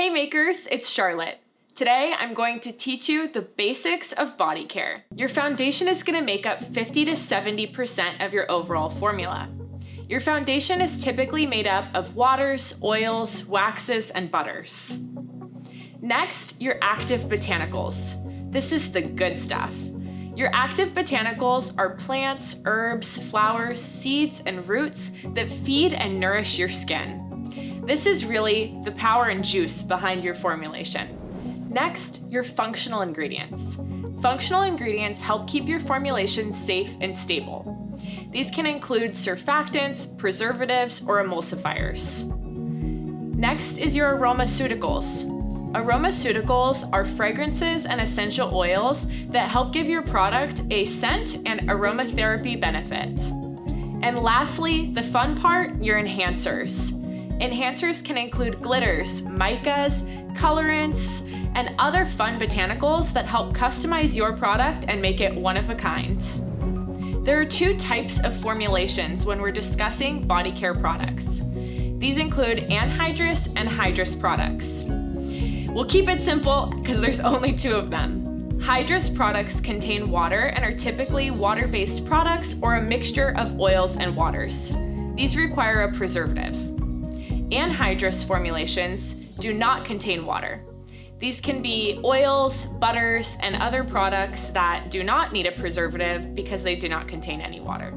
Hey makers, it's Charlotte. Today I'm going to teach you the basics of body care. Your foundation is going to make up 50 to 70% of your overall formula. Your foundation is typically made up of waters, oils, waxes, and butters. Next, your active botanicals. This is the good stuff. Your active botanicals are plants, herbs, flowers, seeds, and roots that feed and nourish your skin. This is really the power and juice behind your formulation. Next, your functional ingredients. Functional ingredients help keep your formulation safe and stable. These can include surfactants, preservatives, or emulsifiers. Next is your aromaceuticals. Aromaceuticals are fragrances and essential oils that help give your product a scent and aromatherapy benefit. And lastly, the fun part, your enhancers. Enhancers can include glitters, micas, colorants, and other fun botanicals that help customize your product and make it one of a kind. There are two types of formulations when we're discussing body care products. These include anhydrous and hydrous products. We'll keep it simple because there's only two of them. Hydrous products contain water and are typically water-based products or a mixture of oils and waters. These require a preservative. Anhydrous formulations do not contain water. These can be oils, butters, and other products that do not need a preservative because they do not contain any water.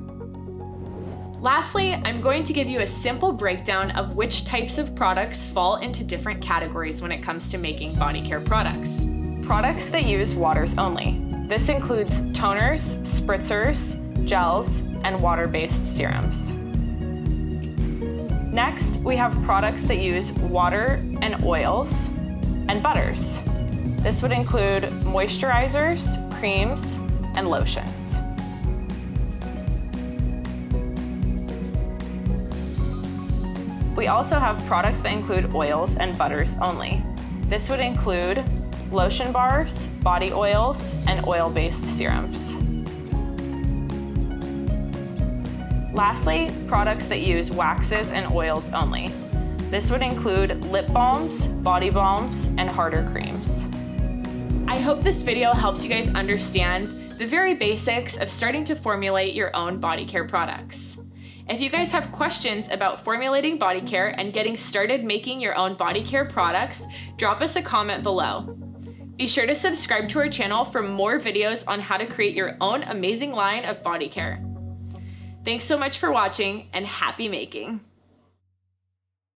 Lastly, I'm going to give you a simple breakdown of which types of products fall into different categories when it comes to making body care products. Products that use waters only. This includes toners, spritzers, gels, and water-based serums. Next, we have products that use water and oils and butters. This would include moisturizers, creams, and lotions. We also have products that include oils and butters only. This would include lotion bars, body oils, and oil-based serums. Lastly, products that use waxes and oils only. This would include lip balms, body balms, and harder creams. I hope this video helps you guys understand the very basics of starting to formulate your own body care products. If you guys have questions about formulating body care and getting started making your own body care products, drop us a comment below. Be sure to subscribe to our channel for more videos on how to create your own amazing line of body care. Thanks so much for watching and happy making!